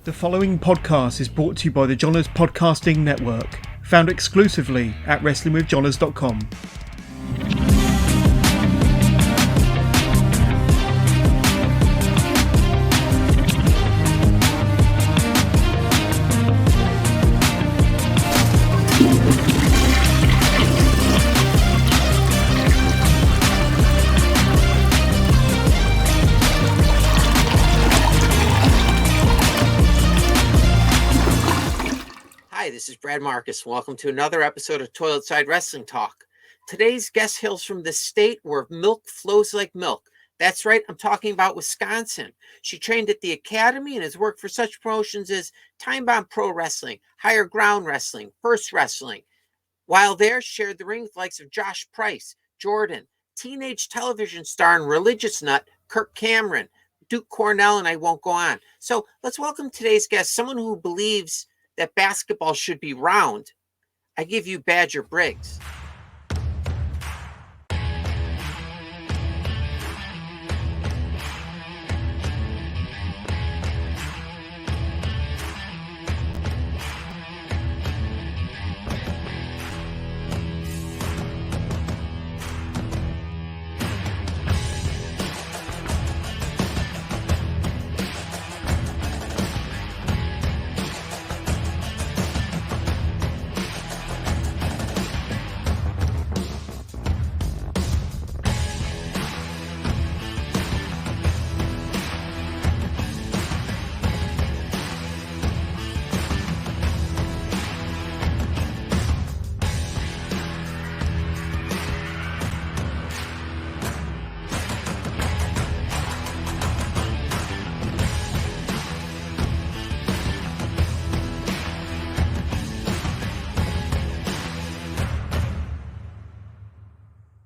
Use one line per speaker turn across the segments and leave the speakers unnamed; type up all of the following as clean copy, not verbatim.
The following podcast is brought to you by the Johners Podcasting Network, found exclusively at wrestlingwithjohners.com.
Hi, this is Brad Marcus. Welcome to another episode of Toilet Side Wrestling Talk. Today's guest hails from the state where milk flows like milk. That's right, I'm talking about Wisconsin. She trained at the academy and has worked for such promotions as Time Bomb Pro Wrestling, Higher Ground Wrestling, First Wrestling. While there, shared the ring with the likes of Josh Price, Jordan, teenage television star and religious nut Kirk Cameron, Duke Cornell, and I won't go on. So let's welcome today's guest, someone who believes that basketball should be round. I give you Badger Briggs.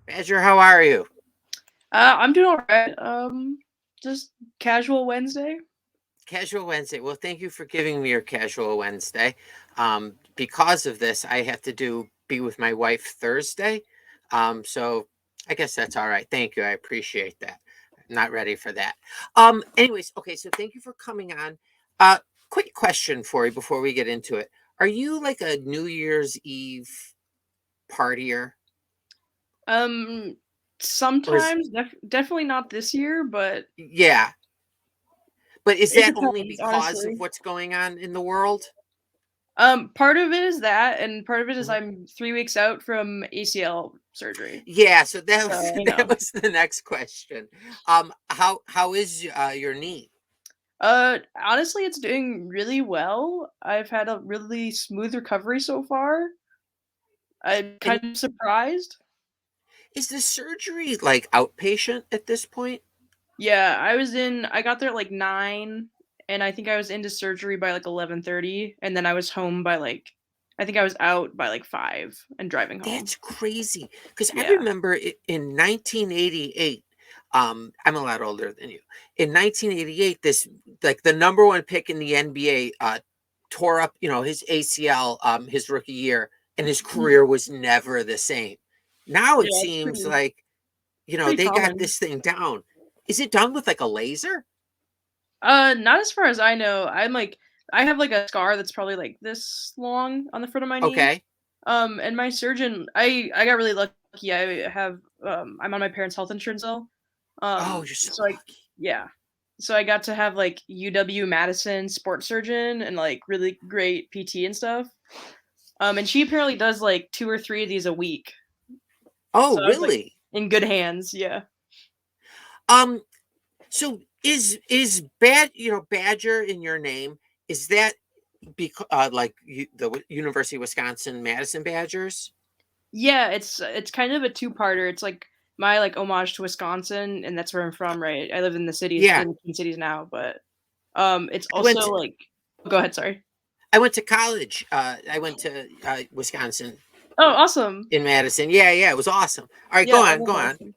Badger, how are you?
I'm doing all right. Just casual Wednesday.
Casual Wednesday. Well, thank you for giving me your Casual Wednesday. Because of this, I have to be with my wife Thursday. So I guess that's all right. Thank you. I appreciate that. I'm not ready for that. Anyways, okay, so thank you for coming on. Quick question for you before we get into it. Are you like a New Year's Eve partier?
Sometimes, definitely not this year, but
Yeah. But is
it
that only
depends,
because
honestly.
of what's going on in the world?
Part of it is that, and part of it is
Mhm.
I'm 3 weeks out from ACL surgery.
Yeah, so that was
So,
that was the next question. How is your knee?
honestly, it's doing really well. I've had a really smooth recovery so far. I'm
And
kind of surprised.
is the surgery like outpatient at this point?
Yeah, I got there at like 9, and I think I was into surgery by like 11:30, and then I was home by like I think I was out by like 5 and driving home.
That's crazy. Because I
Yeah.
remember in 1988, I'm a lot older than you. In 1988, this like the number one pick in the NBA tore up, his ACL his rookie year, and his
Mhm.
career was never the same. Now it
Yeah, it's
seems
pretty
like,
pretty
they got
common.
this thing down. Is it done with like a laser?
Not as far as I know. I have like a scar that's probably like this long on the front of my knee.
Okay.
And my surgeon, I got really lucky. I'm on my parents' health insurance though.
Oh, you're so
So I
lucky.
yeah. So I got to have like UW Madison sports surgeon and like really great PT and stuff. And she apparently does like 2 or 3 of these a week.
Oh,
So I was like
really?
in good hands. Yeah.
Um, so is Badger in your name? Is that because like the University of Wisconsin Madison Badgers?
Yeah, it's kind of a two-parter. It's like my like homage to Wisconsin, and that's where I'm from, right? I live in the cities
Yeah,
in Twin Cities now, but it's
I went
also
to
like go ahead, sorry.
I went to college. I went to Wisconsin
Oh, awesome.
in Madison. Yeah, yeah, it was awesome. All right,
Yeah,
go
I
on,
love
go on.
Madison.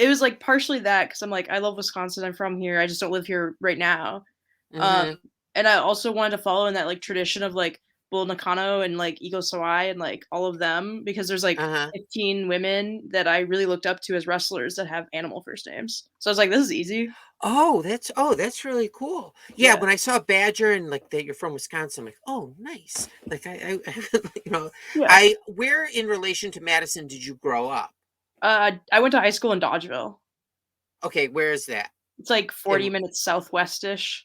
It was like partially that because I'm like I love Wisconsin. I'm from here. I just don't live here right now. Um,
Hmm.
and I also wanted to follow in that like tradition of like Bull Nakano and like Ego Sawai and like all of them because there's like
Uh-huh.
15 women that I really looked up to as wrestlers that have animal first names. So I was like, this is easy.
Oh, that's really cool. Yeah,
Yeah.
when I saw Badger and like that you're from Wisconsin, I'm like, oh, nice. Like you know,
Yeah.
I where in relation to Madison did you grow up?
I went to high school in Dodgeville.
Okay, where is that?
It's like 40
In
minutes southwestish.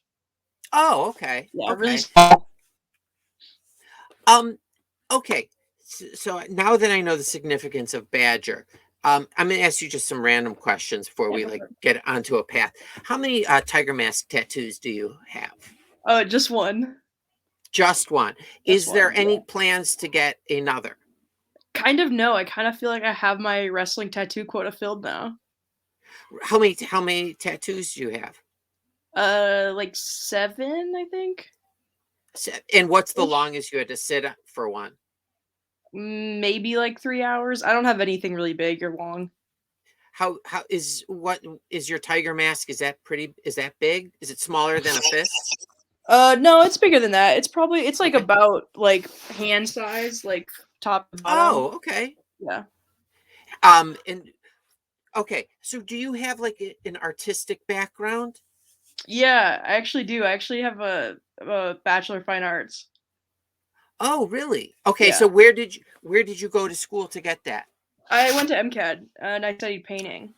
Oh, okay,
Yeah, really
okay.
small.
Um, okay. So now that I know the significance of Badger, I'm gonna ask you just some random questions before
Yeah,
we
go
like
for it.
get onto a path. How many tiger mask tattoos do you have?
Oh, just one.
Just one.
Just
Is there
one.
any
Yeah.
plans to get another?
Kind of no. I kind of feel like I have my wrestling tattoo quota filled now.
How many tattoos do you have?
Like 7, I think.
And what's the
Ish.
longest you had to sit for one?
Maybe like 3 hours. I don't have anything really big or long.
How is what is your tiger mask? Is that big? Is it smaller than a fist?
No, it's bigger than that. It's like
Okay.
about like hand size, like top to bottom.
Oh, okay.
Yeah.
And okay. So do you have like an artistic background?
Yeah, I actually do. I actually have a Bachelor of Fine Arts.
Oh, really? Okay.
Yeah.
So where did you go to school to get that?
I went to MCAD and I studied painting.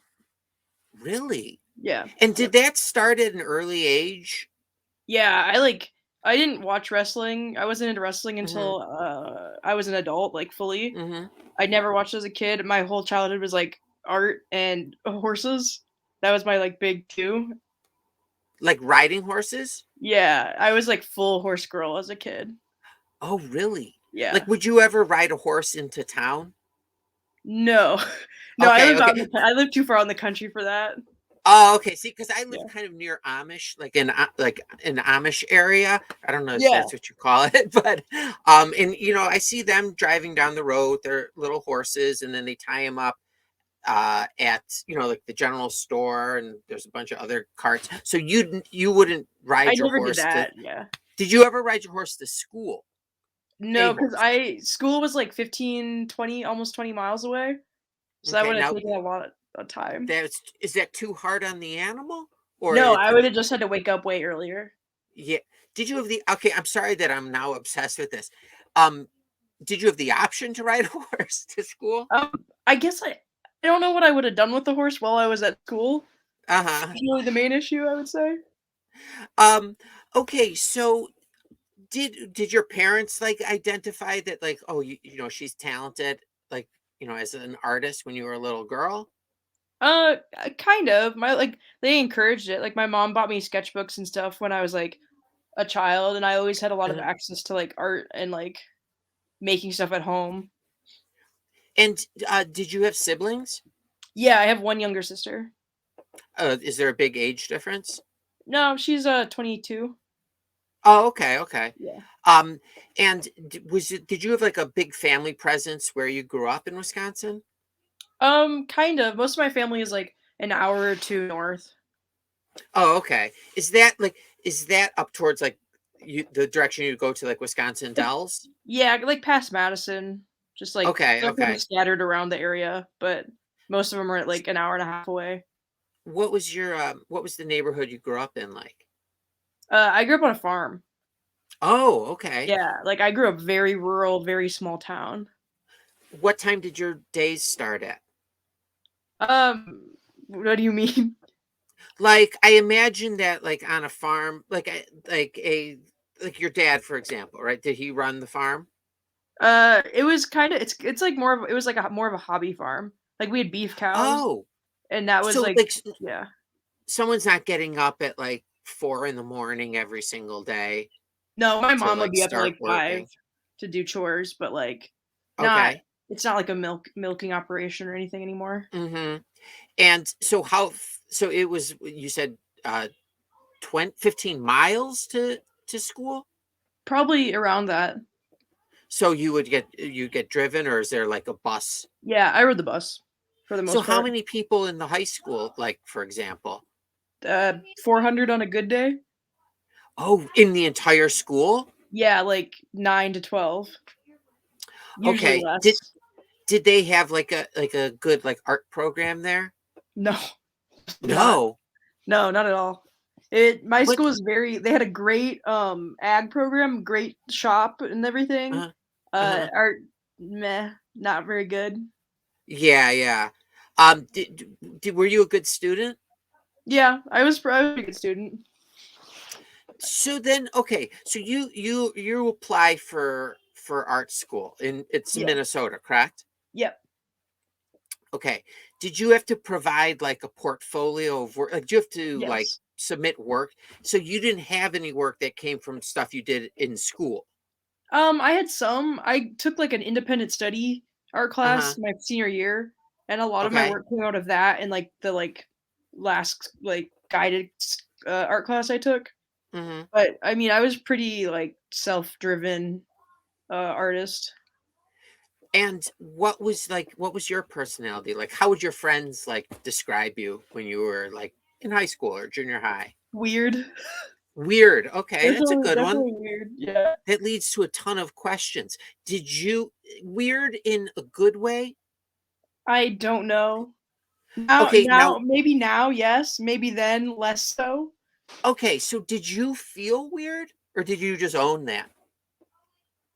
Really?
Yeah.
And
Yep.
did that start at an early age?
Yeah, I didn't watch wrestling. I wasn't into wrestling
Mm-hmm.
until I was an adult, like fully.
Mm-hmm.
I never watched as a kid. My whole childhood was like art and horses. That was my like big two.
Like riding horses?
Yeah, I was like full horse girl as a kid.
Oh, really?
Yeah.
Like, would you ever ride a horse into town?
No. No,
Okay, okay.
I live too far out in the country for that.
Oh, okay. See, because I live
Yeah.
kind of near Amish, like in Amish area. I don't know if
Yeah.
that's what you call it, but and I see them driving down the road. They're little horses, and then they tie them up at like the general store, and there's a bunch of other carts. So you wouldn't
I
ride your
never did
horse to?
that. Yeah.
Did you ever ride your horse to school? A
No, because
horse.
I school was like 15, 20, almost 20 miles away. So that
Okay,
would have
now
taken a lot of time.
is that too hard on the animal, or
No, I would have just had to wake up way earlier.
yeah? Did you have the okay? I'm sorry that I'm now obsessed with this. Um, did you have the option to ride a horse to school?
Um, I guess I don't know what I would have done with the horse while I was at school.
Uh-huh.
That's really the main issue, I would say.
Um, okay, so did your parents like identify that like, oh, she's talented, like, as an artist when you were a little girl?
Kind of. They encouraged it. Like my mom bought me sketchbooks and stuff when I was like a child, and I always had a lot of
Uh-huh.
access to like art and like making stuff at home.
And did you have siblings?
Yeah, I have one younger sister.
Is there a big age difference?
No, she's 22.
Oh, okay, okay.
Yeah.
Um, and did you have like a big family presence where you grew up in Wisconsin?
Kind of. Most of my family is like an hour or two north.
Oh, okay. Is that up towards like the direction you go to like Wisconsin Dells?
Yeah, like past Madison. Just like
Okay,
they're kind of
okay.
scattered around the area, but most of them are like an hour and a half away.
What was the neighborhood you grew up in like?
I grew up on a farm.
Oh, okay.
Yeah, like I grew up very rural, very small town.
What time did your days start at?
What do you mean?
Like I imagine that like on a farm, like your dad, for example, right? Did he run the farm?
It was kind of it's like more of it was like a more of a hobby farm. Like we had beef cows,
Oh,
and that was
so
like
like
yeah.
someone's not getting up at like 4 in the morning every single day
No, my
to
mom would
like
be up at
start
like 5
working.
to do chores, but like not
Okay.
it's not like a milking operation or anything anymore.
Mm-hmm. And so so it was, you said 15 miles to school?
Probably around that.
So you get driven, or is there like a bus?
Yeah, I rode the bus for the
So
most
how
part.
many people in the high school, like for example?
400 on a good day.
Oh, in the entire school?
Yeah, like 9 to 12. Usually
Okay.
less.
Did they have like a good like art program there?
No, not.
No.
No, not at all. My
What?
school was they had a great ag program, great shop and everything.
Uh, uh-huh.
Art meh, not very good.
Yeah, yeah. Were you a good student?
Yeah, I was a good student.
So then, okay, so you apply for art school in it's
Yeah.
Minnesota, correct?
Yep.
Okay. Did you have to provide like a portfolio of work? Like, do you have to like
Yes.
submit work? So you didn't have any work that came from stuff you did in school.
I had some. I took like an independent study art
Uh-huh.
class my senior year, and a lot of my
Okay.
work came out of that and like the last like guided art class I took.
Hmm.
But I mean, I was pretty like self-driven artist.
And what was your personality? Like, how would your friends like describe you when you were like in high school or junior high?
Weird.
Weird. Okay, that's a
Definitely,
good one.
definitely weird. Yeah.
That leads to a ton of questions. Did you weird in a good way?
I don't know. Now,
Okay, now
maybe now, yes. Maybe then, less so.
okay, so did you feel weird or did you just own that?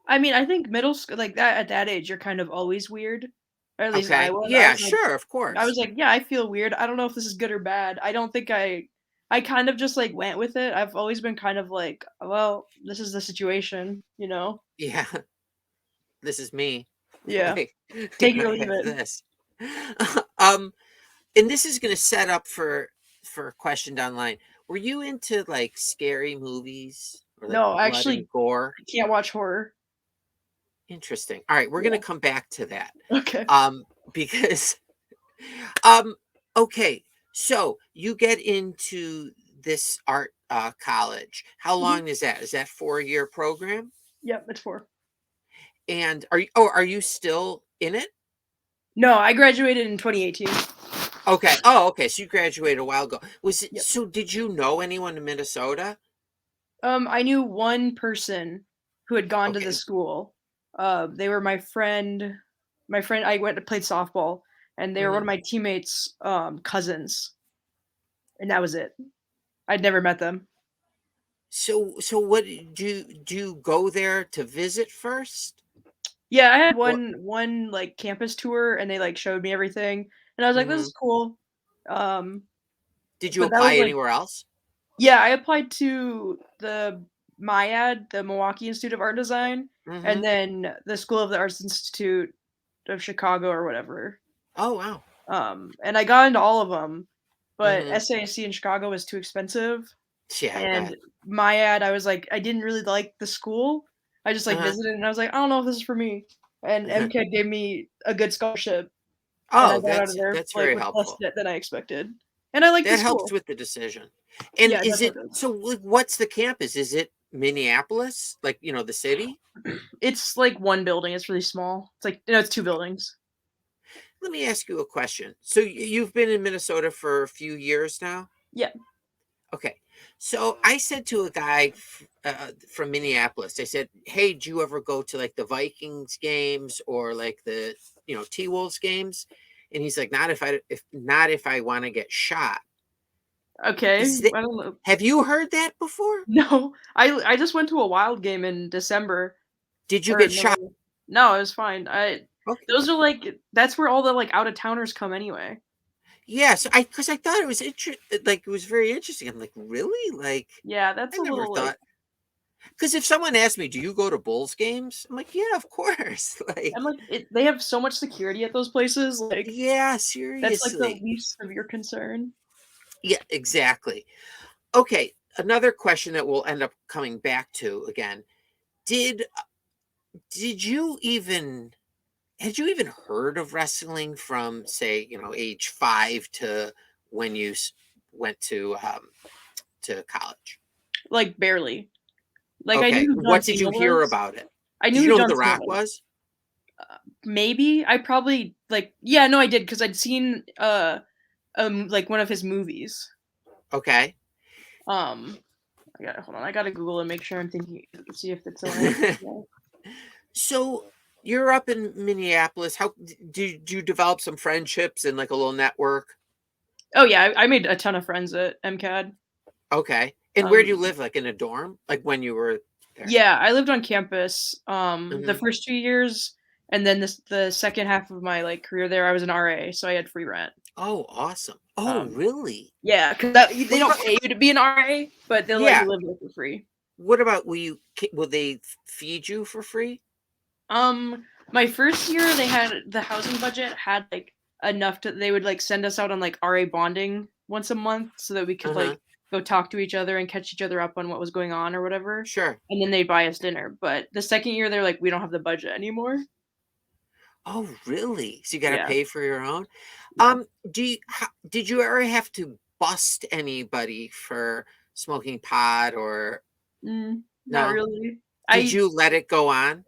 I mean, I think middle school, like that at that age, you're kind of always weird. Or at least I
Okay.
was.
Yeah, sure, of
I was
course.
like, yeah, I feel weird. I don't know if this is good or bad. I don't think I kind of just like went with it. I've always been kind of like, well, this is the situation, you know?
Yeah, this is me.
Yeah.
Like,
Take it
I
or leave
have
it.
this. Um, and this is gonna set up for a question down the line. Were you into like scary movies or like
No, I
blood and
actually
gore?
can't watch horror.
Interesting. All right, we're gonna
Yeah.
come back to that.
Okay.
Because um okay, so you get into this art college. How
Mhm.
long is that? Is that 4-year program?
Yep, it's 4.
And are you still in it?
No, I graduated in 2018.
Okay. Oh, okay. So you graduated a while ago. Was it
Yep.
so did you know anyone in Minnesota?
I knew one person who had gone to the
Okay.
school. They were my friend I went to play softball, and they were one
Hmm.
of my teammates' cousins, and that was it. I'd never met them.
So what do you go there to visit first?
Yeah, I had
Or
one like campus tour, and they like showed me everything, and I was like, "This
mhm.
is cool." Um,
Did you
but that was
apply
like,
anywhere else?
yeah, I applied to the MIAD, the Milwaukee Institute of Art and Design, and
Hmm.
then the School of the Arts Institute of Chicago or whatever.
Oh, wow.
And I got into all of them, but
Hmm.
SAIC in Chicago was too expensive,
Yeah, I
and
bet.
MIAD, I was like, I didn't really like the school. I just like
Uh-huh.
visited, and I was like, I don't know if this is for me. And MCAD gave me a good scholarship, and I
Oh,
got out of there
that's
like
very
with less
helpful.
debt than I expected. And I like the
That helps
school.
with the decision. And
Yeah, it
is it
definitely
so like, what's the campus? Is it Minneapolis? Like, the city?
does. It's like one building. It's really small. It's like no, it's 2 buildings.
Let me ask you a question. So you've been in Minnesota for a few years now?
Yeah.
Okay. So I said to a guy from Minneapolis, I said, "Hey, do you ever go to like the Vikings games or like the, T Wolves games?" And he's like, "Not if I want to get shot."
Okay.
Is that
I don't know.
Have you heard that before?
No, I just went to a Wild game in December.
Did you
Or
get shot?
November. No, it was fine. I
Okay.
those are like that's where all the like out of towners come anyway.
Yes, because I thought it was like it was very interesting. I'm like, really? Like,
Yeah, that's
I
a
never
little like
thought. Because if someone asked me, "Do you go to Bulls games?" I'm like, "Yeah, of course." Like,
I'm like they have so much security at those places. Like
yeah,
that's like the
seriously.
least of your concern.
Yeah, exactly. Okay, another question that we'll end up coming back to again. Did did you even had you even heard of wrestling from say, age 5 to when you went to college?
Like barely. Like I knew
Okay,
who John
what did
Cena
you hear
was.
about it?
I
Did
knew
you
who
know who
John
The
Cena
Rock
was.
was?
Maybe I probably like yeah, no I did because I'd seen like one of his movies.
Okay.
Um Yeah, hold on. I gotta Google and make sure I'm thinking. See if it's on.
So you're up in Minneapolis. How did you develop some friendships and like a little network?
Oh yeah, I made a ton of friends at MCAD.
Okay. And where do you live? Like in a dorm? Like when you were there?
Yeah, I lived on campus the
Mhm.
first 2 years, and then the second half of my like career there, I was an RA, so I had free rent.
Oh, awesome. Oh,
Um,
really?
yeah, because they
What
don't
about
pay you to be an RA, but they'll let
yeah.
you live there for free.
What about will they feed you for free?
My first year, they had the housing budget had like enough to they would like send us out on like RA bonding once a month so that we could
Uh-huh.
like go talk to each other and catch each other up on what was going on or whatever.
Sure.
And then they buy us dinner. But the second year, they're like, we don't have the budget anymore.
Oh, really? So you got to
Yeah,
pay for your own?
yeah.
Did you ever have to bust anybody for smoking pot or
Not
no?
really.
Did
I
you let it go on?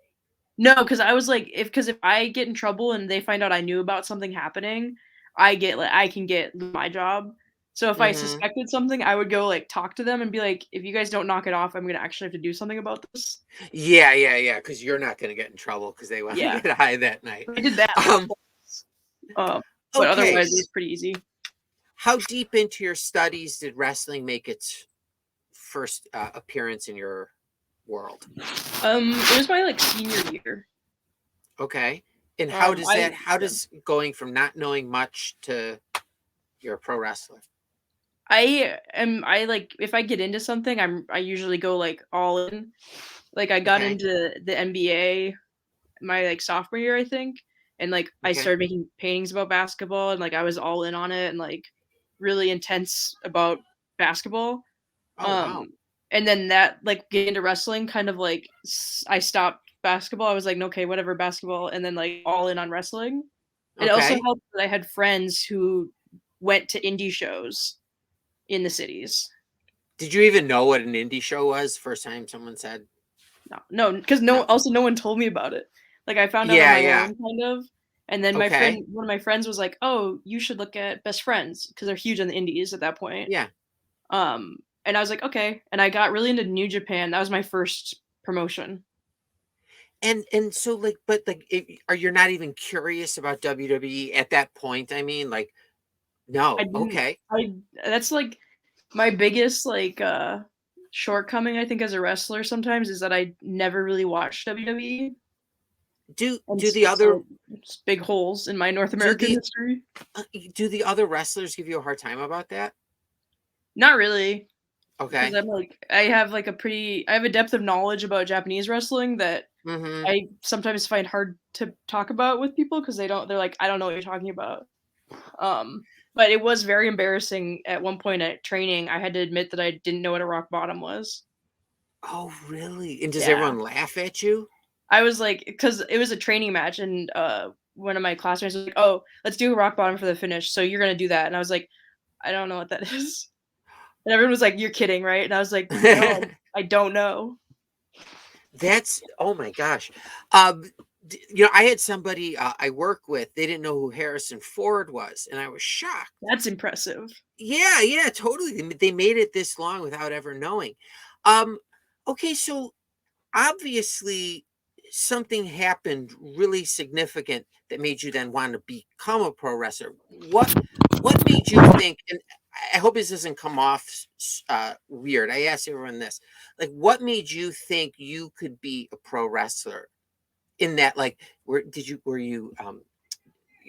No, because I was like, if I get in trouble and they find out I knew about something happening, I can get my job. So if I
Mhm.
suspected something, I would go like talk to them and be like, if you guys don't knock it off, I'm gonna actually have to do something about this.
Yeah, yeah, yeah, because you're not gonna get in trouble because they want to
Yeah,
get high that night.
I did that like
Um,
once. But
okay.
otherwise it was pretty easy.
How deep into your studies did wrestling make its first appearance in your world?
It was my like senior year.
Okay. And
I
how
yeah.
does going from not knowing much to you're a pro wrestler?
I like if I get into something, I usually go like all in. Like I got
Okay.
into the NBA my like sophomore year, I think, and like I
Okay.
started making paintings about basketball, and like I was all in on it, and like really intense about basketball.
Oh, wow.
Um, and then that like getting into wrestling, kind of like I stopped basketball. I was like, okay, whatever, basketball, and then like all in on wrestling. It also
Okay.
helped that I had friends who went to indie shows in the cities.
Did you even know what an indie show was? First time someone said
No, because
no.
no one told me about it. Like I found out on
Yeah,
my
yeah.
own, kind of. And then
Okay.
one of my friends was like, "Oh, you should look at Best Friends because they're huge on the indies at that point."
Yeah.
And I was like, "Okay." And I got really into New Japan. That was my first promotion.
And so like but like are you not even curious about WWE at that point? I mean, like
I
no.
didn't.
Okay.
I That's like my biggest like shortcoming. I think as a wrestler sometimes is that I never really watched WWE, and
Do the other
so it's big holes in my North
do
American
the
history.
do the other wrestlers give you a hard time about that?
Not really. Because
Okay.
I'm like I have a depth of knowledge about Japanese wrestling that
Mhm.
I sometimes find hard to talk about with people because they're like, "I don't know what you're talking about." Um, but it was very embarrassing at one point at training. I had to admit that I didn't know what a rock bottom was.
Oh, really? And does
Yeah.
everyone laugh at you?
I was like, because it was a training match, and one of my classmates was like, "Oh, let's do a rock bottom for the finish. So you're gonna do that." And I was like, "I don't know what that is." And everyone was like, "You're kidding, right?" And I was like, "No, I don't know."
That's oh my gosh. I had somebody I work with. They didn't know who Harrison Ford was, and I was shocked.
That's impressive.
Yeah, yeah, totally. They made it this long without ever knowing. Um, okay, so obviously something happened really significant that made you then want to become a pro wrestler. What made you think? And I hope this doesn't come off weird. I ask everyone this: like, what made you think you could be a pro wrestler? In that, like, were you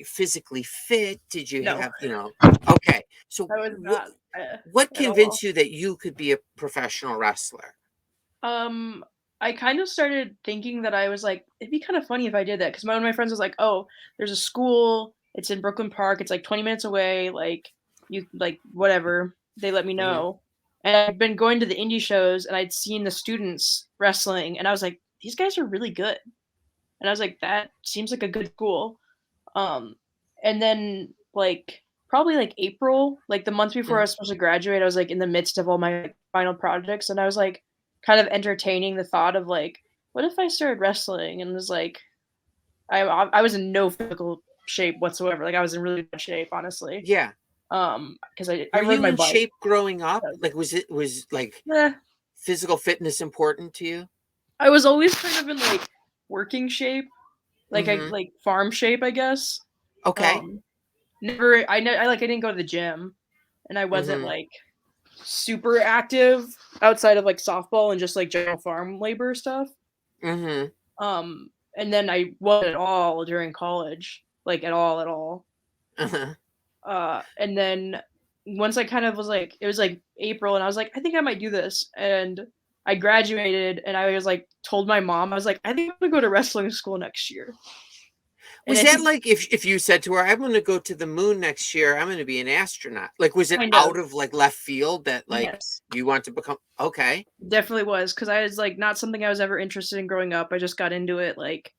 physically fit? Did you
No,
have Okay, so
I was not
what
at all.
convinced you that you could be a professional wrestler?
Um, I kind of started thinking that I was like, it'd be kind of funny if I did that because one of my friends was like, "Oh, there's a school. It's in Brooklyn Park. It's like 20 minutes away. Like you like whatever." They let me
Hmm.
know, and I'd been going to the indie shows and I'd seen the students wrestling, and I was like, "These guys are really good." And I was like, "That seems like a good school." Um, and then like probably like April, like the month before I
Hmm.
was supposed to graduate, I was like in the midst of all my like, final projects, and I was like kind of entertaining the thought of like, what if I started wrestling? And was like, I was in no physical shape whatsoever. Like I was in really bad shape, honestly.
Yeah.
Because I
Were
rode
you
my
in
bike.
shape growing up?
So,
Like, was it was like
eh.
physical fitness important to you?
I was always kind of in like working shape, like I
Mhm.
like farm shape, I guess.
Okay.
Um, never, I didn't go to the gym, and I wasn't
Mhm.
like super active outside of like softball and just like general farm labor stuff.
Mhm.
And then I wasn't at all during college, like at all.
Uh-huh.
And then once I kind of was like, it was like April, and I was like, I think I might do this. And I graduated, and I was like, told my mom, I was like, I think I'm gonna go to wrestling school next year. And
Was
I
that
think
like if you said to her, "I'm gonna go to the moon next year, I'm gonna be an astronaut." Like, was it
kind
out
of,
of, like, left field that, like,
yes,
you want to become okay.
definitely was because I was like not something I was ever interested in growing up. I just got into it like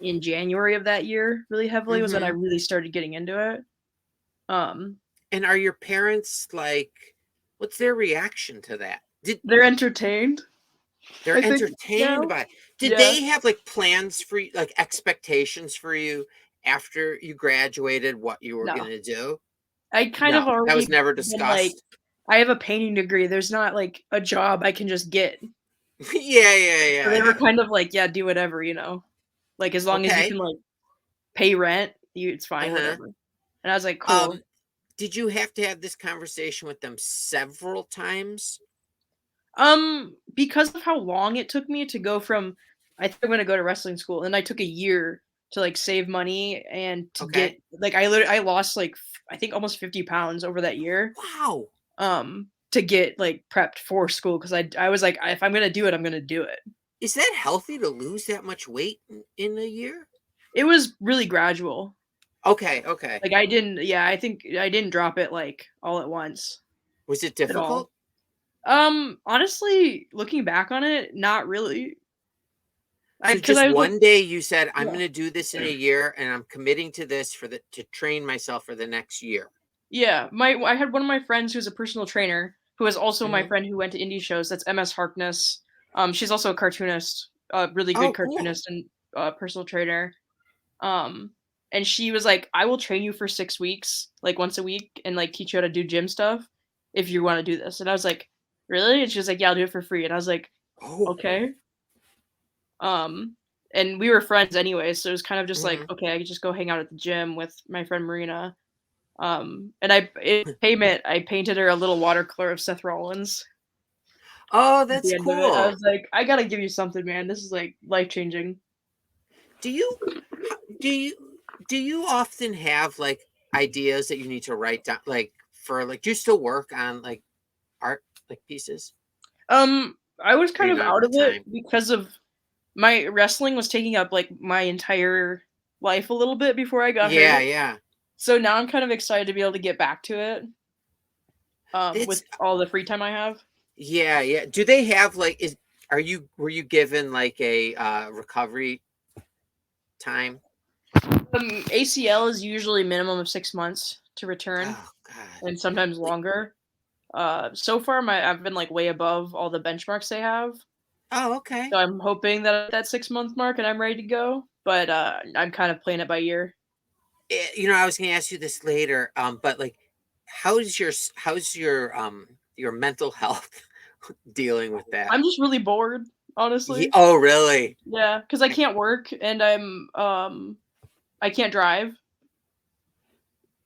in January of that year, really heavily was when I
Mhm.
really started getting into it. Um,
And are your parents, like what's their reaction to that?
they're entertained, I
They're
think
entertained
now.
by it. Did
Yeah.
they have, like, plans for you like, expectations for you after you graduated, what you were
No.
gonna do?
I kind of
No, that was
already
never
been like,
discussed?
I have a painting degree. There's not like a job I can just get.
Yeah, yeah,
So
yeah,
they were
yeah.
kind of like, yeah, do whatever, you know. Like as long as you
Okay.
can like pay rent, you it's fine,
Uh-huh.
whatever. And I was like, cool.
Um, did you have to have this conversation with them several times?
Because of how long it took me to go from I think I'm gonna go to wrestling school, and I took a year to like save money and to get
Okay.
like I lost like I think almost 50 pounds over that year.
Wow.
To get like prepped for school because I was like if I'm gonna do it, I'm gonna do it.
Is that healthy to lose that much weight in a year?
It was really gradual.
Okay, okay.
Like I didn't, yeah, I think I didn't drop it like all at once
Was it
at all.
difficult?
Honestly, looking back on it, not really. I
So
because
just
I was like,
one day you said, "I'm
yeah,
gonna do this in a year, and I'm committing to this for the to train myself for the next year."
yeah. My I had one of my friends who's a personal trainer who is also my
Mhm.
friend who went to indie shows. That's MS Harkness. She's also a cartoonist, a really good
Oh, cool.
cartoonist and personal trainer. Um, and she was like, "I will train you for 6 weeks, like once a week, and like teach you how to do gym stuff if you want to do this." And I was like, "Really?" And she was like, "Yeah, I'll do it for free." And I was like,
Oh.
"Okay." Um, and we were friends anyway, so it was kind of just like,
Mhm.
okay, I could just go hang out at the gym with my friend Marina. And I in payment, I painted her a little watercolor of Seth Rollins
Oh,
at the
that's
end of it. I
cool.
was like, I gotta give you something, man. This is like life changing.
Do you ho do you often have, like, ideas that you need to write down, like, for, like do you still work on, like, art, like, pieces?
I was
Or
kind
you
of
don't have
out
the
of it
time?
because of my wrestling was taking up like my entire life a little bit before I got hurt.
Yeah, yeah.
So now I'm kind of excited to be able to get back to it with
It's
all the free time I have.
yeah, yeah. Do they have, like is are you were you given, like, a, recovery time?
ACL is usually minimum of 6 months to return
Oh, god.
and sometimes
Like
longer. So far I've been like way above all the benchmarks they have.
oh, okay.
So I'm hoping that at that 6 month mark and I'm ready to go. But I'm kind of playing it by ear.
I was gonna ask you this later, but, like, how's your mental health dealing with that?
I'm just really bored, honestly.
Oh, really?
Yeah, because I can't work and I can't drive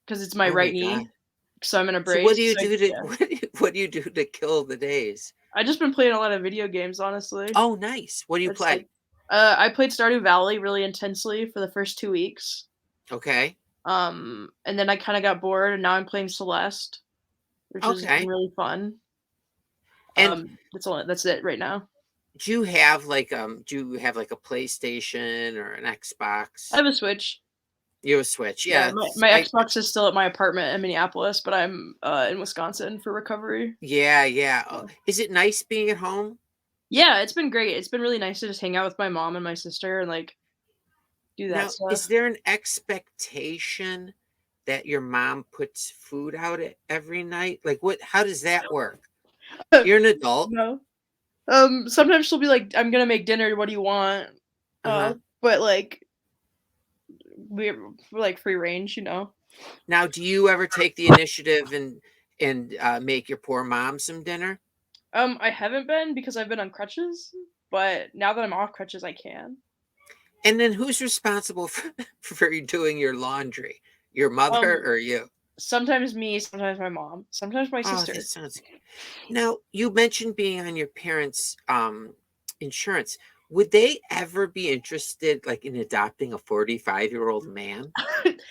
because it's my
Oh my
right
god.
knee. So I'm in a
So what
brace.
do you
So
do to
yeah,
what do you do to kill the days?
I just been playing a lot of video games, honestly.
Oh, nice. What do you
It's like
play?
I played Stardew Valley really intensely for the first 2 weeks.
Okay.
And then I kind of got bored, and now I'm playing Celeste, which has been
Okay.
really fun.
And
That's it right now.
do you have like a PlayStation or an
I
Xbox?
have a Switch.
You have a Switch.
Yeah,
Yeah,
my Xbox is still at my apartment in Minneapolis, but I'm in Wisconsin for recovery.
yeah, yeah.
Yeah.
Is it nice being at home?
Yeah, it's been great. It's been really nice to just hang out with my mom and my sister and like do that
Now,
stuff.
is there an expectation that your mom puts food out every night? Like how does that work? You're an adult.
No. Sometimes she'll be like, "I'm gonna make dinner. What do you want?"
Uh-huh.
But like we're like free range, you know.
Now, do you ever take the initiative and make your poor mom some dinner?
I haven't been because I've been on crutches, but now that I'm off crutches, I can.
And then who's responsible for doing your laundry? Your mother
Um,
or you?
Sometimes me, sometimes my mom, sometimes my
Oh,
sister.
that sounds good. Now, you mentioned being on your parents' insurance. Would they ever be interested, like, in adopting a 45-year-old man?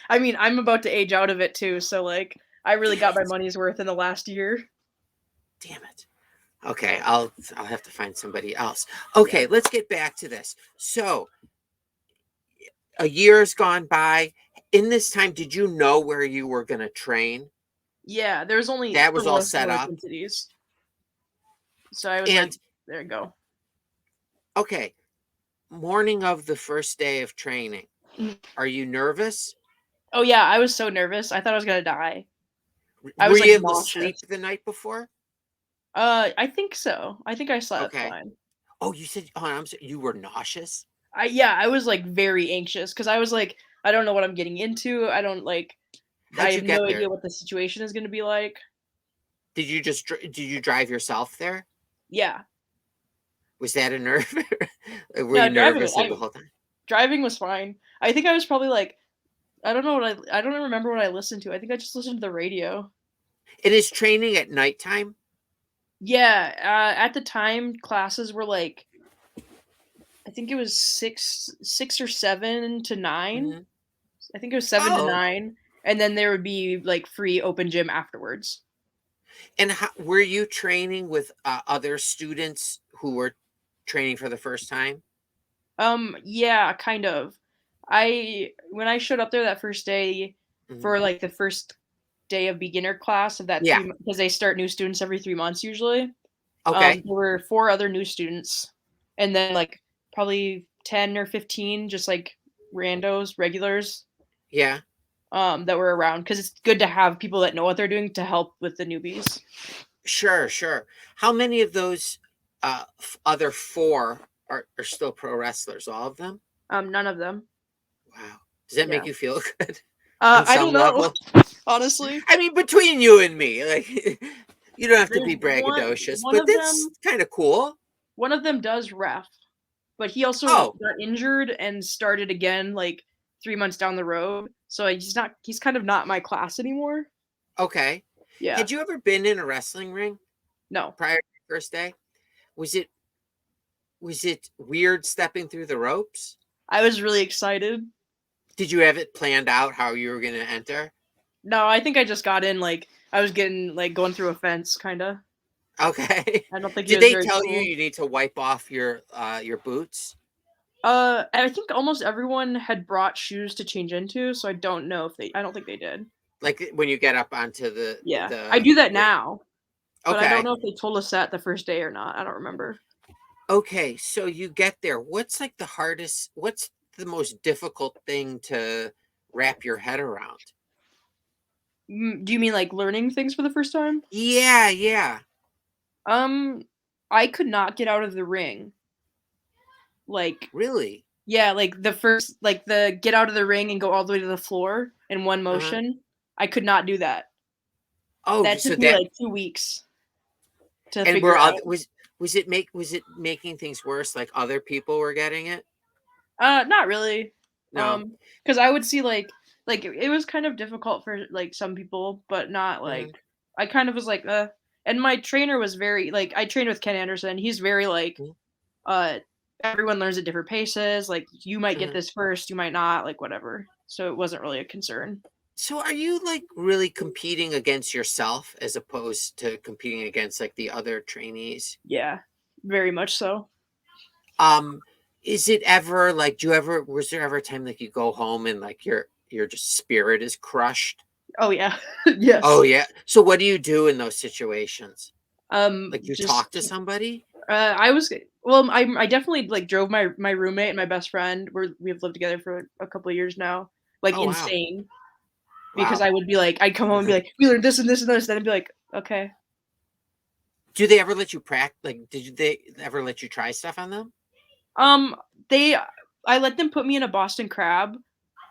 I mean, I'm about to age out of it too, so like I really
Damn
got my
it!
money's worth in the last year.
Damn it! Okay, I'll have to find somebody else.
Yeah.
Okay, let's get back to this. So, a year's gone by. In this time, did you know where you were going to train?
Yeah, there's only
That was all
four
set up.
Twin Cities. So I was like,
And
there you go.
okay, morning of the first day of training,
Mhm.
are you nervous?
Oh yeah, I was so nervous. I thought I was gonna die. I
Were
was
you
like
able to sleep
nauseous.
the night before?
I think so. I think I slept
Okay.
fine.
Oh, you said, oh, I'm sorry, you were nauseous?
I was like very anxious because I was like, I don't know what I'm getting into. I don't like I
How'd you
have no
get there?
idea what the situation is gonna be like.
Did you drive yourself there?
Yeah.
Was that a nerve? Were
No,
you nervous the whole time?
driving was fine. I think I was probably like I don't remember what I listened to. I think I just listened to the radio.
It is training at nighttime?
Yeah, at the time classes were like I think it was 6 or 7 to 9.
Mhm.
I think it was 7 to
Oh,
9, and then there would be, like, free open gym afterwards.
and were you training with other students who were training for the first time?
Yeah, kind of. I when I showed up there that first day
Mhm.
for, like, the first day of beginner class of that
Yeah.
3 because they start new students every 3 months usually,
Okay.
there were 4 other new students, and then, like, probably 10 or 15 just, like, randos, regulars,
Yeah.
that were around because it's good to have people that know what they're doing to help with the newbies.
Sure, sure. How many of those other four are still pro wrestlers? All of them?
None of them.
Wow. Does that make
Yeah.
you feel good on
I don't
some
know,
level?
honestly.
I mean, between you and me, like, you don't have to
There's
be braggadocious,
one
but
of
that's
them
kind of cool.
one of them does ref, but he also
Oh,
got injured and started again, like, 3 months down the road, so he's kind of not my class anymore.
okay.
Yeah.
Had you ever been in a wrestling ring
No.
prior to your first day? Was it weird stepping through the ropes?
I was really excited.
Did you have it planned out how you were going to enter?
No, I think I just got in, like, I was getting, like, going through a fence, kinda.
Okay.
I don't think it
Did
was
they
very
tell you
cool.
you need to wipe off your boots?
I think almost everyone had brought shoes to change into, so I don't think they did.
Like when you get up onto
Yeah. I
the
do that
ring.
now, but I don't
Okay.
know if they told us that the first day or not. I don't remember.
Okay, so you get there. What's like what's the most difficult thing to wrap your head around?
Do you mean like learning things for the first time?
Yeah, yeah.
Um, I could not get out of the ring. Like,
Really?
yeah, like the get out of the ring and go all the way to the floor in one
Uh-huh.
motion. I could not do that.
Oh,
That
so
took me
that
like 2 weeks to
and
figure
were
out.
other was it making things worse like other people were getting it?
Not really.
No.
Because I would see it was kind of difficult for like some people, but not
Mhm.
like I kind of was like, and my trainer was very like I trained with Ken Anderson. He's very like,
Mhm.
uh, everyone learns at different paces. Like you might get
Mhm.
this first, you might not, like whatever. So it wasn't really a concern.
So are you like really competing against yourself as opposed to competing against like the other trainees?
Yeah, very much so.
Um, is it ever like was there ever a time like you go home and like your just spirit is crushed?
Oh yeah,
Oh
yes.
yeah. So what do you do in those situations? Like you
Just
talk to somebody?
I was well, I definitely like drove my roommate and my best friend. We've lived together for a couple of years now. Like
Oh wow.
insane because
Wow.
I would be like, I'd come home and be like, we learned this and this and this. Then I'd be like, okay.
Do they ever let you practice? Like, they ever let you try stuff on them?
Um, they, I let them put me in a Boston crab.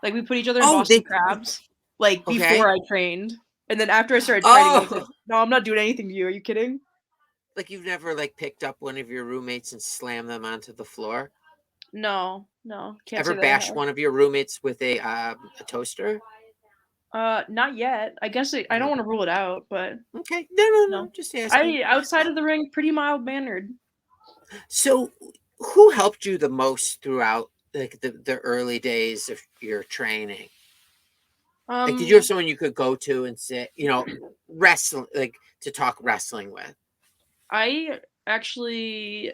Like we put each other in
Oh,
Boston
they
crabs. Like before
okay.
I trained, and then after I started training, I was like,
Oh,
no, I'm not doing anything to you. Are you kidding?
Like you've never like picked up one of your roommates and slammed them onto the floor?
No, can't
Ever
say that I
bashed
have.
one of your roommates with a toaster?
Not yet. I guess I don't
No.
want to rule it out, but
Okay. No, no, no.
no.
Just asking.
I outside of the ring, pretty mild mannered.
So, who helped you the most throughout like the early days of your training? Like, did you have
Um,
someone you could go to and say, wrestling, like to talk wrestling with?
I actually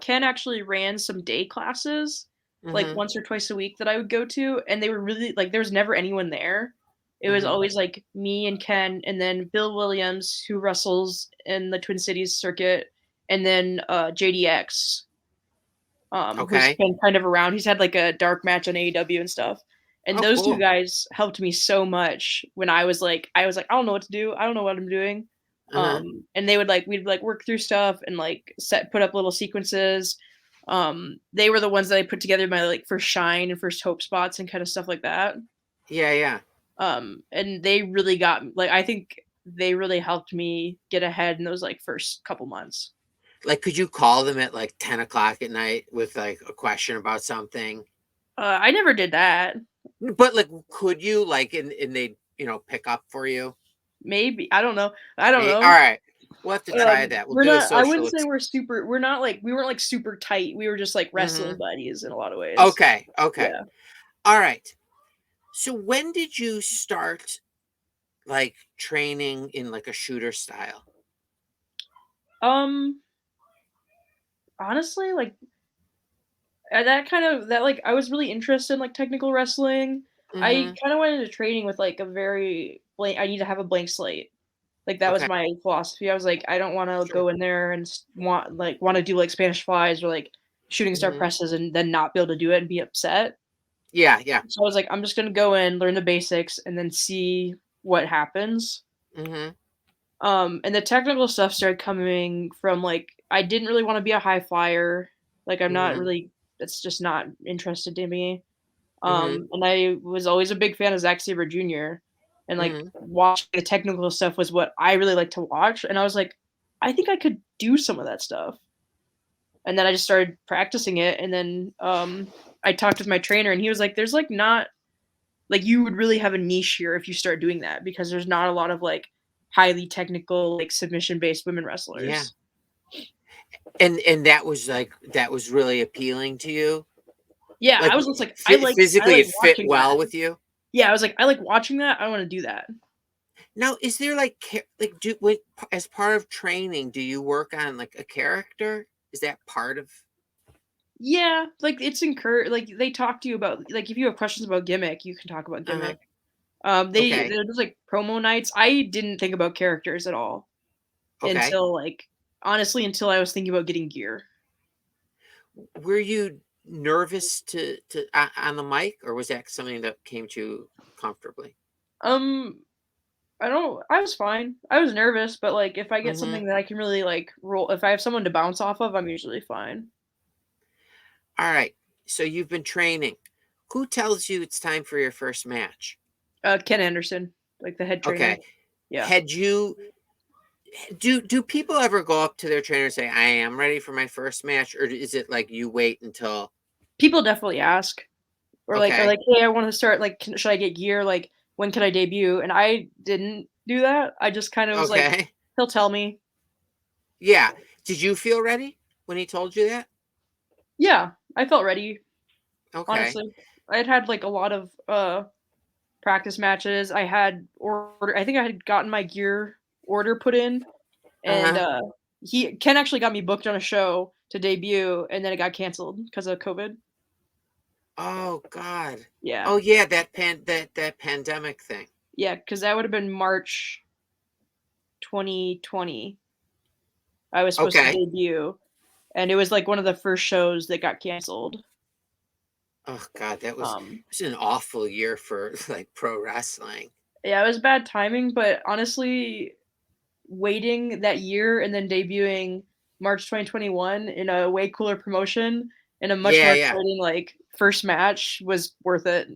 Ken actually ran some day classes like
Mm-hmm.
once or twice a week that I would go to, and they were really like there was never anyone there. It was
Mm-hmm.
always like me and Ken, and then Bill Williams, who wrestles in the Twin Cities circuit, and then JDX, who's
Okay.
been kind of around. He's had like a dark match on AEW and stuff. And
Oh,
those two
cool.
guys helped me so much when I was like, I don't know what to do. I don't know what I'm doing.
Uh-huh.
And they would like we'd like work through stuff and like put up little sequences. They were the ones that I put together my like first shine and first hope spots and kind of stuff like that.
Yeah, yeah.
And they really got like I think they really helped me get ahead in those like first couple months.
Like, could you call them at like 10 o'clock at night with like a question about something?
I never did that.
But like, could you like, and they, pick up for you?
Maybe I don't know. I don't
All
know.
right, we'll have to try that. We'll
We're
do a
not. I
social.
wouldn't say we're super. We're not like we weren't like super tight. We were just like
Mm-hmm.
wrestling buddies in a lot of ways.
Okay, okay,
Yeah.
all right. So when did you start like training in like a shooter style?
Um. Honestly, like that kind of that like I was really interested in like technical wrestling. I
Mm-hmm.
kind of went into training with like a very blank. I need to have a blank slate. Like that was
Okay,
my philosophy. I was like, I don't want to
sure.
go in there and want to do like Spanish flies or like shooting star
Mm-hmm.
presses and then not be able to do it and be upset.
Yeah, yeah.
So I was like, I'm just gonna go in, learn the basics, and then see what happens.
Mm-hmm.
And the technical stuff started coming from like I didn't really want to be a high flyer. Like I'm not
Mm-hmm.
really. That's just not interested in me.
Mm-hmm.
And I was always a big fan of Zack Sabre Jr. And like
Mm-hmm.
watching the technical stuff was what I really like to watch. And I was like, I think I could do some of that stuff. And then I just started practicing it. And then I talked with my trainer, and he was like, "There's like not like you would really have a niche here if you start doing that because there's not a lot of like highly technical like submission based women
Yeah.
wrestlers."
And that was really appealing to you.
Yeah,
Like
I was just like, I
physically,
like
it fit
watching that.
well with you.
Yeah, I was like, I like watching that. I want to do that.
Now, is there like like do when, as part of training, do you work on like a character? Is that part of?
Yeah, like it's encouraged. Like they talk to you about like if you have questions about gimmick, you can talk about
Uh-huh.
gimmick.
Okay.
There's like promo nights. I didn't think about characters at all
Okay.
until like honestly until I was thinking about getting gear.
Were you nervous to on the mic, or was that something that came to you comfortably?
Um, I don't. I was fine. I was nervous, but like if I get
Mm-hmm.
something that I can really like roll, if I have someone to bounce off of, I'm usually fine.
All right. So you've been training. Who tells you it's time for your first match?
Ken Anderson, like the head trainer.
Okay.
Yeah.
Had you do people ever go up to their trainer and say, "I am ready for my first match," or is it like you wait until?
People definitely ask, or
Okay.
like, hey, I want to start. Like, should I get gear? Like, when can I debut? And I didn't do that. I just kind of was like,
Okay.
he'll tell me.
Yeah. Did you feel ready when he told you that?
Yeah, I felt ready.
Okay.
Honestly, I had like a lot of practice matches. I had order. I think I had gotten my gear order put in, and
Uh-huh.
Ken actually got me booked on a show to debut, and then it got canceled because of COVID.
Oh God.
Yeah,
Oh yeah, that pandemic thing.
yeah, because that would have been March 2020. I was supposed to
Okay.
debut, and it was like one of the first shows that got canceled.
Oh God, that was
Um,
it was an awful year for like pro wrestling.
yeah, it was bad timing, but honestly, waiting that year and then debuting March 2021 in a way cooler promotion in a much
Yeah,
more
yeah.
exciting like first match was worth it.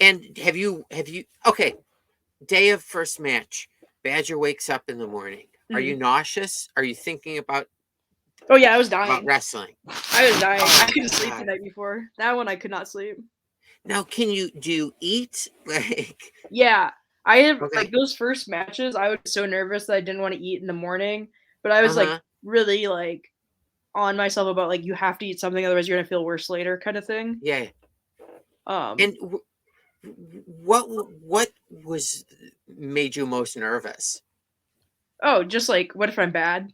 And have you okay, day of first match, Badger wakes up in the morning. Are you nauseous? Are you thinking about
Oh yeah, I was dying.
wrestling?
I was dying.
Oh,
I couldn't sleep the
God.
night before. That one I could not sleep.
Now, do you eat? Like,
Yeah, I have
okay.
like those first matches. I was so nervous that I didn't want to eat in the morning, but I was like
Uh-huh.
really like on myself about like you have to eat something, otherwise you're gonna feel worse later, kind of thing.
Yeah.
Um,
And what was made you most nervous?
oh, just like what if I'm bad?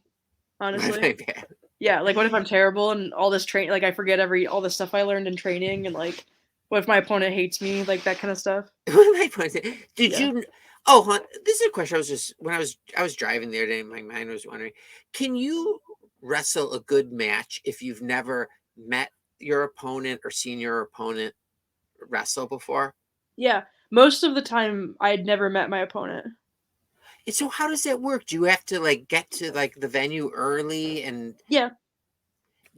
Honestly,
My bad.
yeah, like what if I'm terrible and all this train like I forget all the stuff I learned in training and like what if my opponent hates me, like that kind of stuff.
My point is, did
Yeah.
you? Oh, hon, this is a question. I was just when I was driving the other day. My mind was wondering: can you wrestle a good match if you've never met your opponent or seen your opponent wrestle before?
Yeah, most of the time I'd never met my opponent.
And so, how does that work? Do you have to like get to like the venue early, and
Yeah,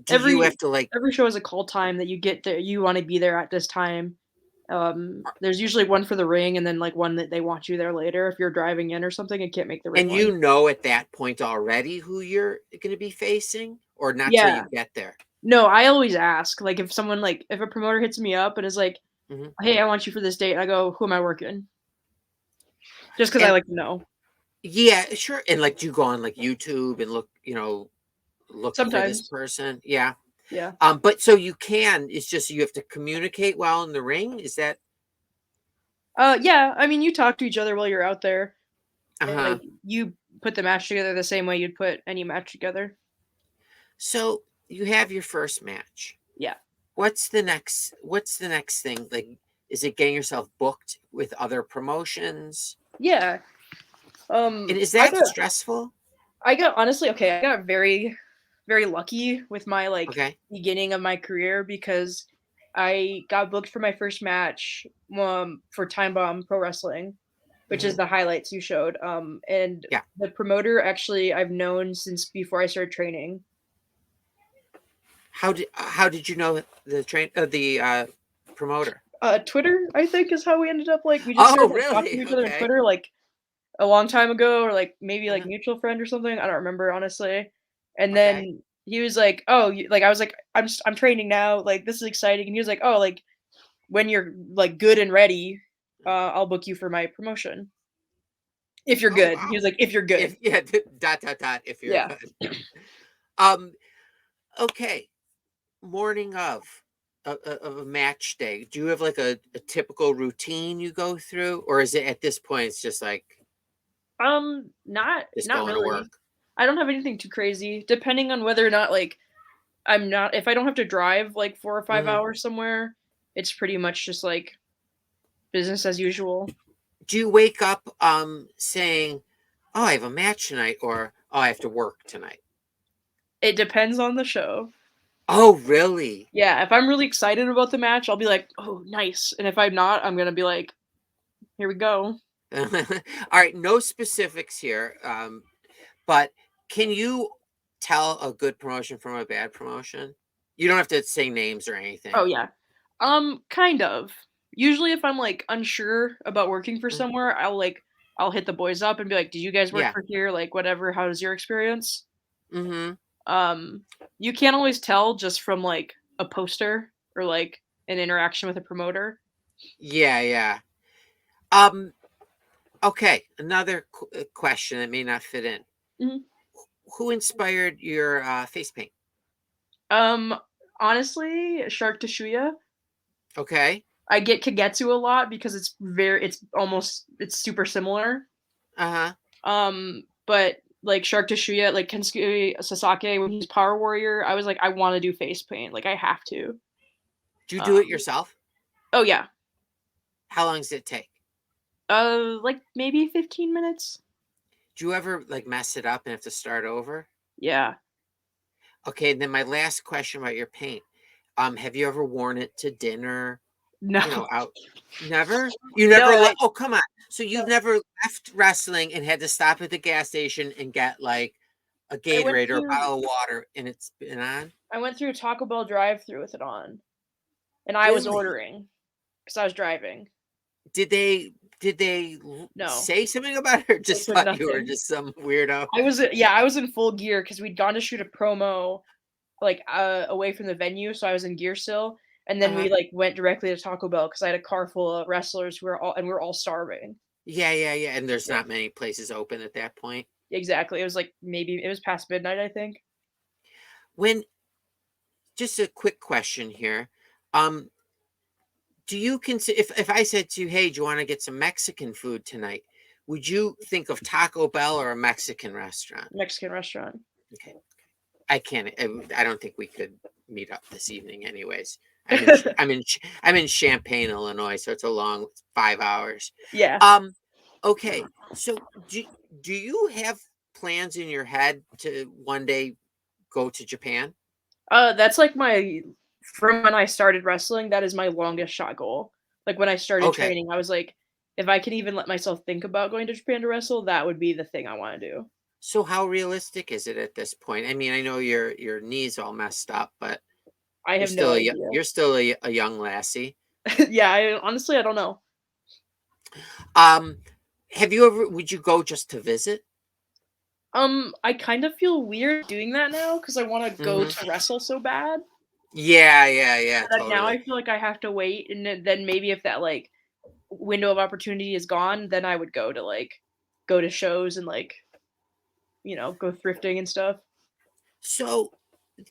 do you
every
have to like?
every show has a call time that you get there. You want to be there at this time. There's usually one for the ring, and then like one that they want you there later. If you're driving in or something and can't make the ring
And
one.
you know at that point already who you're going to be facing, or not till
Yeah,
you get there?
no, I always ask. Like if someone like if a promoter hits me up and is like,
Hmm.
"Hey, I want you for this date," I go, "Who am I working?" Just because I
And
like to know.
yeah, sure. And like, do you go on like YouTube and look, look for this
Sometimes,
person? Yeah.
yeah.
But so you can. It's just you have to communicate well in the ring. Is that?
Yeah. I mean, you talk to each other while you're out there,
Uh
and
huh.
like you put the match together the same way you'd put any match together.
So you have your first match.
Yeah.
What's the next thing? Like, is it getting yourself booked with other promotions?
Yeah.
And is
I
that
got
stressful?
honestly, okay, I got very, very lucky with my like
Okay.
beginning of my career because I got booked for my first match for Time Bomb Pro Wrestling, which is
Hmm.
the highlights you showed. And
Yeah.
the promoter actually I've known since before I started training.
How did you know the promoter?
Twitter, I think, is how we ended up like we just
Oh,
started like talking
really?
to each other on
Okay.
Twitter like a long time ago or like maybe like
Uh-huh.
mutual friend or something. I don't remember honestly. And
Okay.
then he was like, "Oh, like I was like, I'm training now. Like this is exciting." And he was like, "Oh, like when you're like good and ready, I'll book you for my promotion if you're
Oh,
good." He
wow.
was like, "If you're good."
If yeah, dot dot dot. If you're
Yeah.
good. Um. Okay. Morning of a match day. Do you have like a typical routine you go through, or is it at this point it's just like just
Not
going to
really.
work?
I don't have anything too crazy. Depending on whether or not like I'm not if I don't have to drive like 4 or 5
Hmm.
hours somewhere, it's pretty much just like business as usual.
Do you wake up saying, "Oh, I have a match tonight," or "Oh, I have to work tonight"?
It depends on the show.
Oh, really?
Yeah, if I'm really excited about the match, I'll be like, "Oh, nice." And if I'm not, I'm gonna be like, "Here we go."
All right, no specifics here, but can you tell a good promotion from a bad promotion? You don't have to say names or
Oh
anything.
yeah. Kind of. Usually if I'm like unsure about working for
Mm.
somewhere, I'll hit the boys up and be like, "Did you guys work
Yeah.
for here? Like whatever, how was your experience?"
Mm-hmm.
Um, you can't always tell just from like a poster or like an interaction with a promoter.
Yeah, yeah. Um, okay, another question that may not fit in.
Mhm.
Who inspired your face paint?
Um, honestly, Shark to Shuya.
Okay.
I get Kagetsu a lot because it's super similar.
Uh-huh.
But like Shark to Shuya, like Kensuke Sasake when he's Power Warrior, I was like, I want to do face paint, like I have to.
Do you do it
Um,
yourself?
oh yeah,
How long does it take?
like maybe 15 minutes.
Do you ever like mess it up and have to start over?
Yeah,
Okay, and then my last question about your paint. Have you ever worn it to dinner?
no,
Out. Never? You
no,
never
I
oh, come on. So you've
no.
never left wrestling and had to stop at the gas station and get like a
I went
Gatorade or a
through
bottle of water and it's been on?
I went through a Taco Bell drive-through with it on, and I was
Really?
ordering because I was driving.
Did they
No,
say something about it, or
they
just
said
thought you were
nothing.
just some weirdo?
I was in full gear because we'd gone to shoot a promo like away from the venue, so I was in gear still. And then
Uh-huh.
we like went directly to Taco Bell because I had a car full of wrestlers who were all and we were all starving.
Yeah, yeah, yeah. And there's
Yeah,
not many places open at that point.
exactly. It was like maybe it was past midnight, I think.
When Just a quick question here. Um, do you consider, if I said to you, hey, do you want to get some Mexican food tonight? Would you think of Taco Bell or a Mexican restaurant?
Mexican restaurant.
Okay. I can't. I don't think we could meet up this evening, anyways. I'm in. I'm in Champaign, Illinois, so it's a long 5 hours.
Yeah.
Um. Okay. So do you have plans in your head to one day go to Japan?
That's like my from when I started wrestling, that is my longest shot goal. Like when I started
Okay.
training, I was like, if I can even let myself think about going to Japan to wrestle, that would be the thing I want to do.
So how realistic is it at this point? I mean, I know your knee's all messed up, but
I
you're
have no
still
idea.
you're still a young lassie.
Yeah, honestly I don't know.
Um, have you ever? Would you go just to visit?
I kind of feel weird doing that now because I want to go
Hmm.
to wrestle so bad.
Yeah, yeah, yeah,
But now
totally.
I feel like I have to wait, and then maybe if that like window of opportunity is gone, then I would go to like go to shows and like go thrifting and stuff.
So,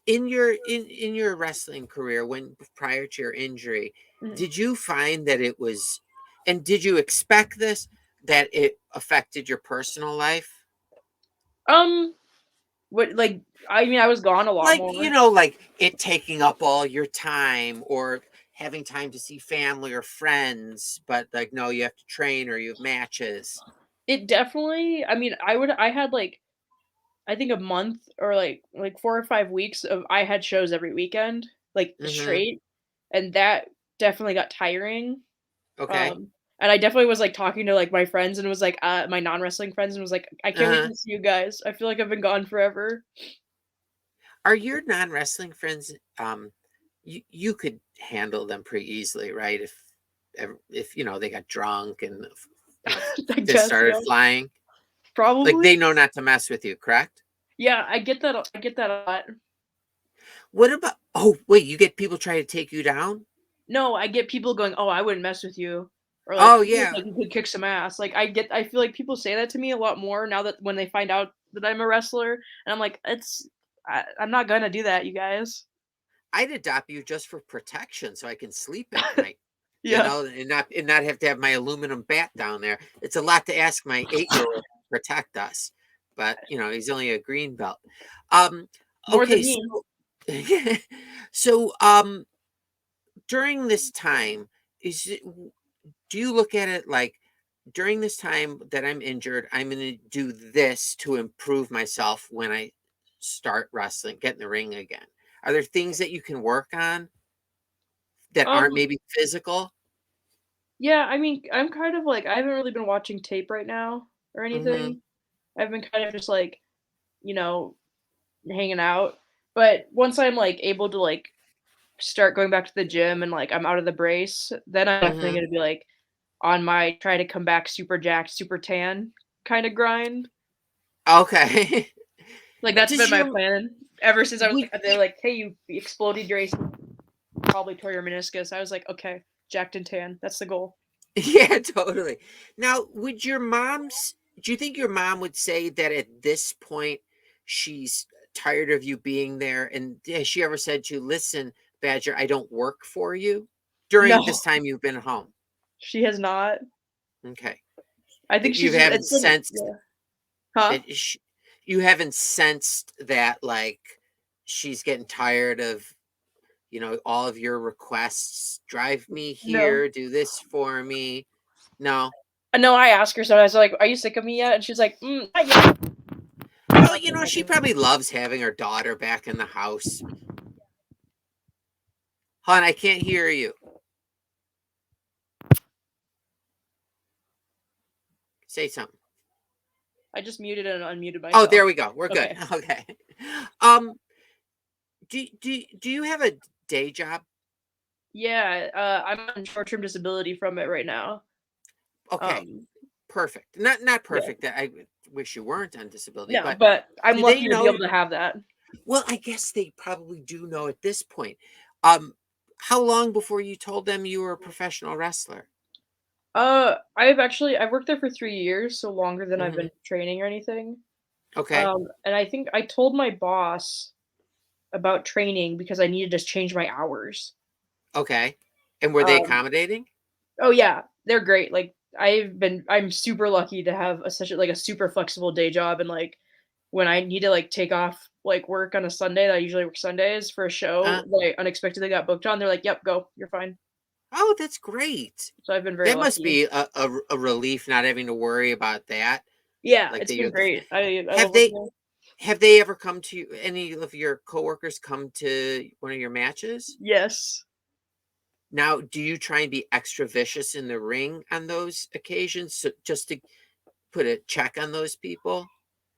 in your wrestling career, when prior to your injury,
Mhm.
did you find that it was, and did you expect this, that it affected your personal life?
Um, what like I mean I was gone a lot
Like,
more.
like it taking up all your time, or having time to see family or friends, but like, no, you have to train or you have matches.
It definitely. I mean, I had like I think a month or like 4 or 5 weeks of I had shows every weekend like
Hmm.
straight, and that definitely got tiring.
Okay.
Um, and I definitely was like talking to like my friends and was like my non wrestling friends and was like I can't wait
Uh-huh.
to see you guys. I feel like I've been gone forever.
Are your non-wrestling friends, you could handle them pretty easily, right? If they got drunk and
I
just
guess
started
yeah,
flying, like
probably.
they know not to mess with you, correct?
Yeah, I get that. I get that a lot.
What about, oh wait, you get people trying to take you down?
No, I get people going, "Oh, I wouldn't mess with you," or like,
Oh
"You look
yeah.
like you could kick some ass." Like, I feel like people say that to me a lot more now that when they find out that I'm a wrestler, and I'm like, I'm not gonna do that, you guys."
I'd adopt you just for protection so I can sleep at night,
Yeah.
and not have to have my aluminum bat down there. It's a lot to ask my 8-year-old to protect us, but he's only a green belt. Um,
More than
okay,
me.
so so during this time, is it, do you look at it like, during this time that I'm injured, I'm going to do this to improve myself when I start wrestling, get in the ring again? Are there things that you can work on that aren't
Um,
maybe physical?
yeah, I mean, I'm kind of like I haven't really been watching tape right now or
Hmm.
anything. I've been kind of just like, you know, hanging out. But once I'm like able to like start going back to the gym and like I'm out of the brace, then I'm definitely
Hmm.
gonna be like on my try to come back super jacked, super tan kind of grind.
Okay.
Like that's
Does
been my
your
plan ever since I was
would
like they're like, "Hey, you exploded your AC, probably tore your meniscus." I was like, "Okay, jacked and tan. That's the goal."
Yeah, totally. Now, do you think your mom would say that at this point she's tired of you being there? And has she ever said to you, listen, Badger, I don't work for you during
No,
this time you've been home?
she has not.
Okay.
I think
You
she's just
haven't
it's been
sensed
yeah. Huh?
it, you haven't sensed that, like, she's getting tired of, all of your requests. Drive me
No.
here, do this for me. No.
No, I ask her sometimes like, "Are you sick of me yet?" And she's like, not yet."
Well,
Nothing I
she
do.
probably loves having her daughter back in the house. Hon, I can't hear you. Say something.
I just muted and unmuted
Oh,
myself.
there we go. We're good.
Okay.
Okay. Um, do you have a day job?
Yeah, I'm on short-term disability from it right now.
Okay.
Um,
Perfect. Not
yeah.
perfect. That I wish you weren't on disability,
No,
but
but I'm
do they
lucky to be
know?
able to have that.
Well, I guess they probably do know at this point. Um, how long before you told them you were a professional wrestler?
I've worked there for 3 years, so longer than I've
Hmm.
been training or anything.
Okay.
And I think I told my boss about training because I needed to change my hours.
Okay. And were they
Um,
accommodating?
oh yeah, they're great. Like I'm super lucky to have a super flexible day job, and like when I need to like take off like work on a Sunday, that I usually work Sundays for a
Uh,
show that I unexpectedly got booked on. They're like, "Yep, go, you're fine."
oh, that's great.
So I've been very
That must
lucky.
be a relief not having to worry about that.
Yeah,
Like
it's
that
been
you're the
great. I
have
love working
they
there.
have they ever come to you, any of your coworkers come to one of your matches?
Yes.
Now, do you try and be extra vicious in the ring on those occasions, just to put a check on those people?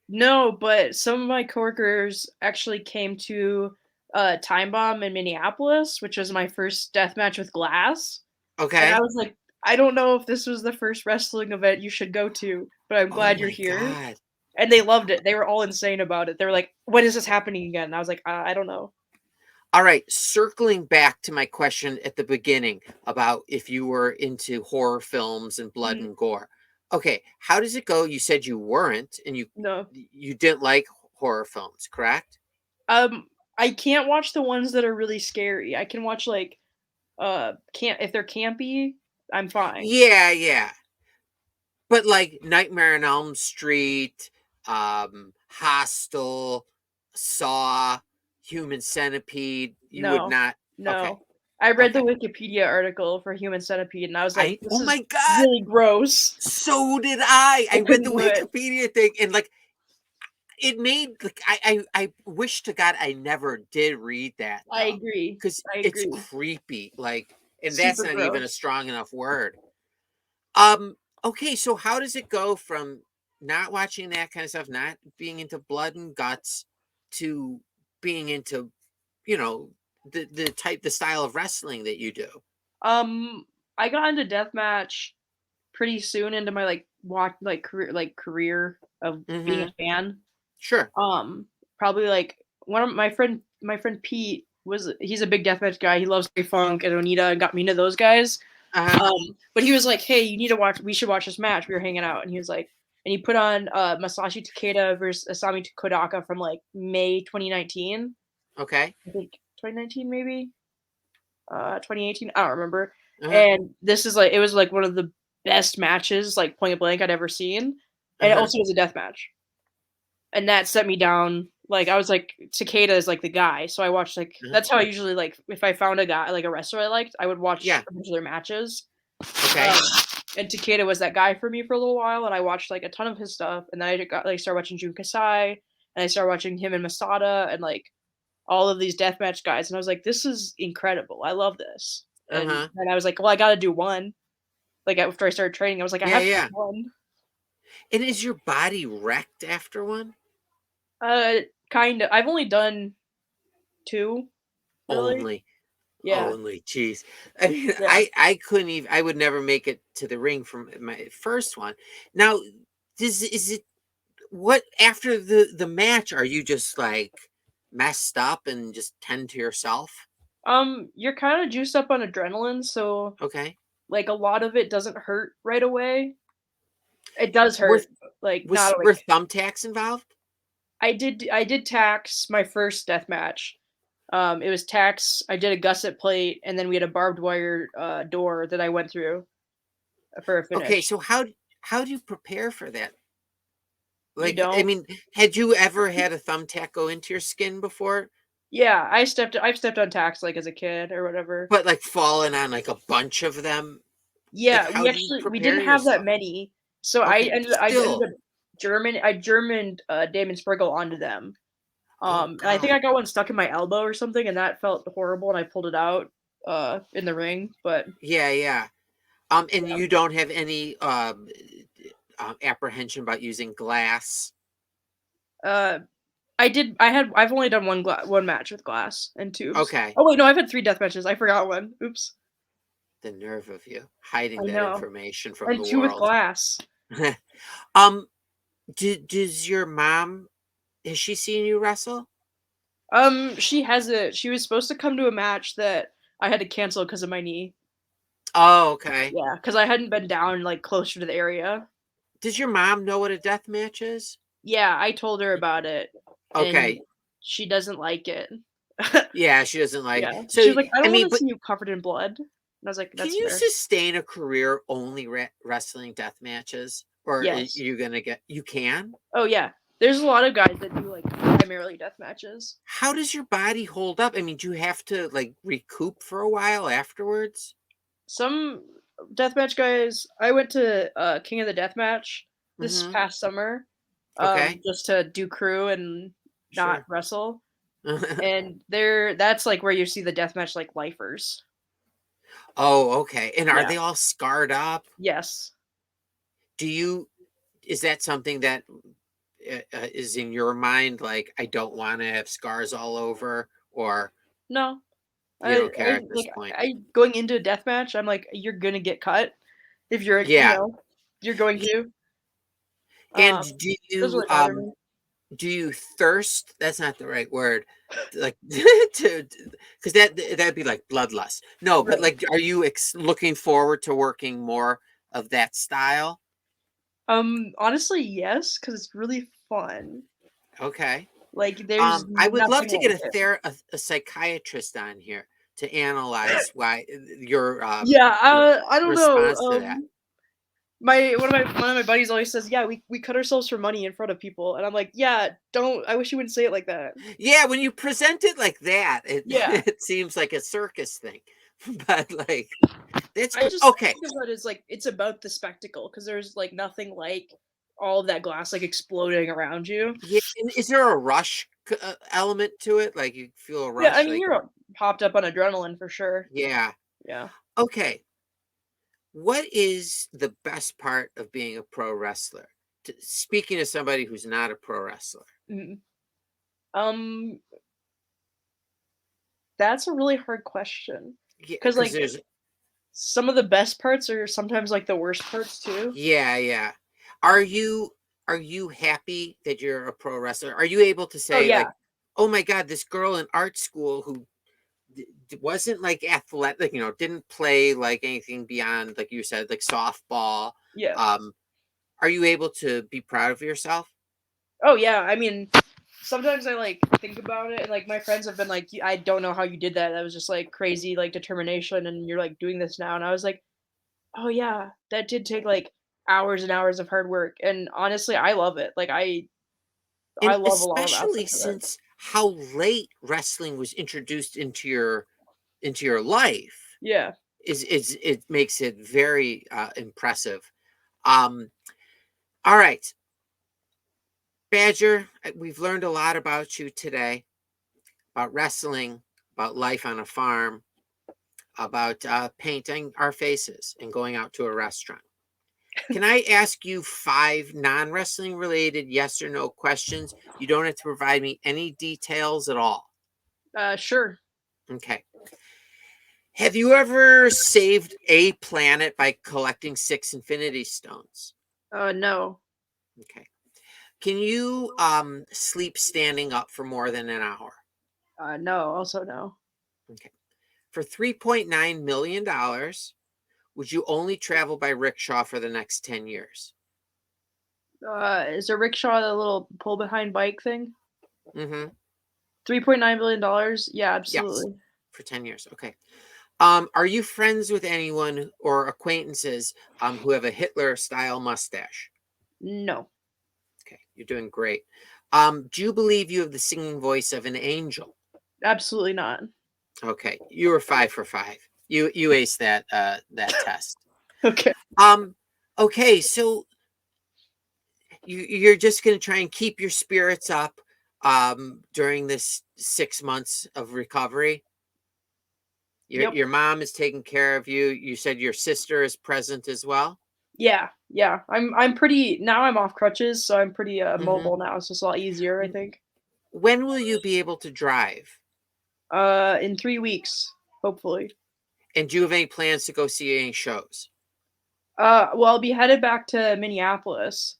No, but some of my coworkers actually came to Time Bomb in Minneapolis, which was my first death match with glass. And I
Okay.
was like, I don't know if this was the first wrestling event you should go to, but I'm
Oh
glad you're
my
here.
God.
And they loved it. They were all insane about it. They were like, when is this happening again? And I was like, I don't know.
All right. Circling back to my question at the beginning about if you were into horror films and blood
Mhm.
and gore. Okay. How does it go? You said you weren't, and
No.
you didn't like horror films, correct?
I can't watch the ones that are really scary. I can watch like can't if they're campy, I'm fine.
Yeah, yeah. But like Nightmare on Elm Street, Hostel, Saw, Human Centipede, you would
No,
not. Okay,
no. I read the
okay.
Wikipedia article for Human Centipede, and I was like,
Oh
"This is
my God,
really gross."
so did I.
I
I read the
couldn't do it.
Wikipedia thing, and like it made like I wish to God I never did read that
I
though,
agree.
because
I
it's
agree.
creepy. Like, and that's
Super
not even a
gross.
strong enough word. Um, okay, so how does it go from not watching that kind of stuff, not being into blood and guts, to being into, you know, the style of wrestling that you do?
Um, I got into deathmatch pretty soon into my career of being a
Mm-hmm.
fan.
Sure.
Um, Probably like one of my friend Pete he's a big deathmatch guy. He loves Ray Funk and Onita and got me into those guys.
Uh-huh.
But he was like, "Hey, you need to watch. We should watch this match." We were hanging out, and he was like, and he put on Masashi Takeda versus Asami Kodaka from like May 2019.
Okay.
I think 2019 maybe 2018. I don't remember.
Uh-huh.
And this is like it was like one of the best matches like point blank I'd ever seen, and it
Uh-huh.
also was a death match, and that set me down. Like I was like Takeda is like the guy, so I watched like
Uh-huh.
that's how I usually like if I found a guy like a wrestler I liked, I would watch
Yeah.
a bunch of their matches.
Okay.
Um, and Takeda was that guy for me for a little while, and I watched like a ton of his stuff. And then I got like started watching Jun Kasai, and I started watching him and Masada, and like all of these deathmatch guys. And I was like, this is incredible. I love this. And
Uh-huh.
then I was like, well, I got to do one. Like after I started training, I was like, I
Yeah,
have to do
yeah.
one.
And is your body wrecked after one?
Uh, kind of. I've only done two, really.
Only.
Yeah,
Only, jeez. I mean,
yeah.
I couldn't even. I would never make it to the ring from my first one. Now, is it what after the match? Are you just like messed up and just tend to yourself?
You're kind of juiced up on adrenaline, so
Okay.
like a lot of it doesn't hurt right away. It does
Were
hurt, but, like
was
not
were
like
thumbtacks involved?
I did tax my first death match. It was tax. I did a gusset plate, and then we had a barbed wire door that I went through for a
Okay,
finish.
so how do you prepare for that?
You
Like, I
don't.
mean, had you ever had a thumbtack go into your skin before?
Yeah, I've stepped on tax like as a kid or whatever.
But like fallen on like a bunch of them? Like,
Yeah,
how do you
we
prepare
didn't have that
yourself?
many, so
Okay,
I ended
still.
up Germaned Damon Spriggle onto them.
Oh
And I think
God.
I got one stuck in my elbow or something, and that felt horrible, and I pulled it out in the ring. But
Yeah, yeah. And
yeah.
you don't have any apprehension about using glass.
uh, I've only done one match with glass and tubes.
Okay.
Oh wait, no, I've had 3 death matches. I forgot one. Oops.
The nerve of you hiding
I
that
know.
information from
And
the
two with
world.
glass.
um, does your mom, has she seen you wrestle?
She was supposed to come to a match that I had to cancel because of my knee.
Oh, okay.
Yeah, because I hadn't been down, like, closer to the area.
Does your mom know what a death match is?
Yeah, I told her about it, and
Okay.
she doesn't like it.
Yeah, she doesn't like
Yeah.
it. So,
She was like, "I
I
don't
mean,
wanna
but
see you covered in blood." And I was like,
can
"That's
you
fair."
sustain a career only wrestling death matches? Or are
Yes.
you gonna get, you can?
Oh, yeah. There's a lot of guys that do, like, primarily death matches.
How does your body hold up? I mean, do you have to like recoup for a while afterwards?
Some deathmatch guys I went to, King of the Deathmatch this
Mm-hmm.
past summer,
Okay.
just to do crew and not
Sure.
wrestle, and that's, like, where you see the deathmatch, like, lifers.
Oh, okay. And are
Yeah.
they all scarred up?
Yes.
Do you, is that something that is in your mind? Like, I don't want to have scars all over, or
No.
you don't care at this
Like,
point?
I going into a deathmatch, I'm like, "You're gonna get cut if
Yeah.
you're going
Y-
to."
And
Um, doesn't really bother me.
do you thirst? That's not the right word. Like to, because that'd be like bloodlust. No, but
Right.
like, are you looking forward to working more of that style?
Honestly, yes, because it's really fun.
Okay.
Like, there's
I would love
nothing
to get
like it.
a psychiatrist on here to analyze why
Yeah,
your
I don't know,
response to that.
my one of my buddies always says, "Yeah, we cut ourselves for money in front of people," and I'm like, "Yeah, don't I wish you wouldn't say it like that."
Yeah, when you present it like that, it
Yeah.
it seems like a circus thing, but like that's
I
okay.
think of it as, like, it's about the spectacle because there's, like, nothing like all of that glass, like, exploding around you.
Yeah, and is there a rush element to it? Like you feel a
Yeah, I
rush,
mean,
like
you're hopped up on adrenaline for sure.
yeah.
Yeah.
Okay, what is the best part of being a pro wrestler? Speaking to somebody who's not a pro wrestler,
Mhm. Um, that's a really hard question
yeah,
because
because
like,
there's
some of the best parts are sometimes, like, the worst parts too.
yeah, yeah. Are you happy that you're a pro wrestler? Are you able to
Oh,
say like,
yeah.
"Oh my god, this girl in art school who wasn't like athletic, didn't play like anything beyond like you said, like softball."
Yeah.
Um, are you able to be proud of yourself?
Oh, yeah, I mean, sometimes I, like, think about it, and, like, my friends have been like, I don't know how you did that. That was just, like, crazy, like, determination, and you're, like, doing this now." And I was like, "Oh, yeah, that did take, like, hours and hours of hard work." And honestly, I love it. Like, I
And
love a lot of
especially
aspects of it.
since how late wrestling was introduced into your life
Yeah.
is it makes it very impressive. Um, all right, Badger, we've learned a lot about you today, about wrestling, about life on a farm, about painting our faces and going out to a restaurant. Can I ask you five non wrestling related yes or no questions? You don't have to provide me any details at all.
Sure.
Okay. Have you ever saved a planet by collecting 6 infinity stones?
No.
Okay. Can you sleep standing up for more than an hour?
No, also no.
Okay. For $3.9 million, would you only travel by rickshaw for the next 10 years?
Is a rickshaw the little pull behind bike thing?
Mm-hmm.
$3.9 billion? Yeah,
Yes.
absolutely.
For 10 years. Okay. Are you friends with anyone or acquaintances who have a Hitler style mustache?
No.
Okay. You're doing great. Do you believe you have the singing voice of an angel?
Absolutely not.
Okay. You were 5 for 5. You aced that test.
Okay.
Um, okay, so you're just going to try and keep your spirits up during this 6 months of recovery.
Yep.
Your mom is taking care of you. You said your sister is present as well.
Yeah, yeah. I'm pretty now I'm off crutches, so I'm pretty,
Hmm.
mobile now, so it's a lot easier, I think.
When will you be able to drive?
In 3 weeks, hopefully.
And do you have any plans to go see any shows?
Well, I'll be headed back to Minneapolis,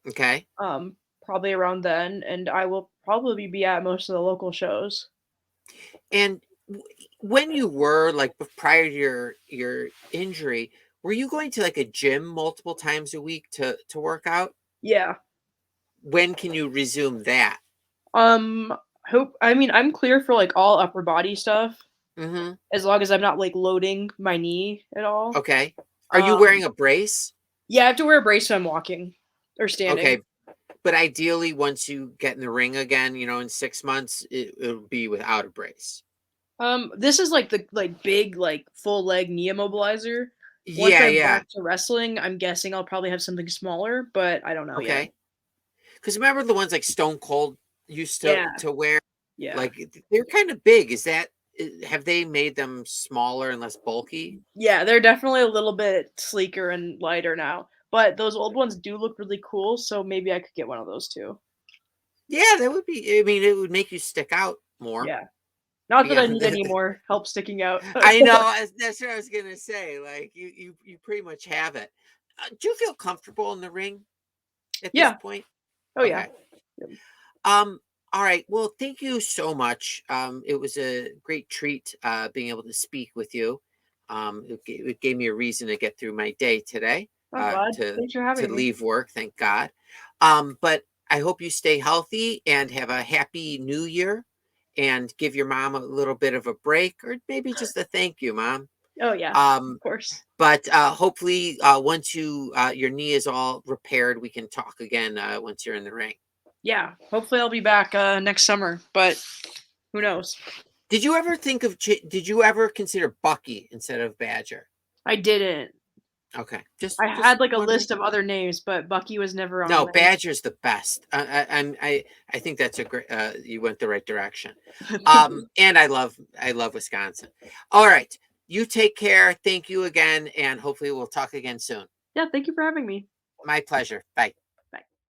Okay.
um, probably around then, and I will probably be at most of the local shows.
And when you were like prior to your injury, were you going to like a gym multiple times a week to work out?
Yeah.
When can you resume that?
Um, I mean, I'm clear for like all upper body stuff
Mm-hmm.
as long as I'm not like loading my knee at all.
Okay. Are you
Um,
wearing a brace?
yeah, I have to wear a brace when I'm walking or standing.
Okay. But ideally, once you get in the ring again, in 6 months, it'll be without a brace.
This is like the big full leg knee immobilizer. Once
Yeah,
I'm
yeah.
back to wrestling, I'm guessing I'll probably have something smaller, but I don't know yet.
Okay. Because remember the ones like Stone Cold used to
Yeah,
to wear?
yeah,
Like they're kind of big. Have they made them smaller and less bulky?
yeah. They're definitely a little bit sleeker and lighter now, but those old ones do look really cool. So maybe I could get one of those too.
Yeah, that would be. I mean, it would make you stick out more.
Yeah. Not that I
Yeah,
need any more help sticking out.
I know. That's what I was gonna say. Like you pretty much have it. Do you feel comfortable in the ring at this
Yeah.
point?
Oh yeah.
Okay.
Yep.
All right. Well, thank you so much. It was a great treat being able to speak with you. It gave me a reason to get through my day today.
I'm glad.
To
Thanks for
to
having me.
leave work. Thank God. But I hope you stay healthy and have a happy New Year. And give your mom a little bit of a break, or maybe just a thank you, Mom.
Oh yeah.
Um,
Of course.
but hopefully, once your knee is all repaired, we can talk again once you're in the ring.
Yeah. Hopefully I'll be back next summer, but who knows?
Did you ever think of? Did you ever consider Bucky instead of Badger?
I didn't.
Okay,
I
just
had like a
wondering.
list of other names, but Bucky was never on
No,
there.
Badger's the best. I think that's a great. You went the right direction. And I love Wisconsin. All right, you take care. Thank you again, and hopefully we'll talk again soon.
Yeah, thank you for having me.
My pleasure. Bye.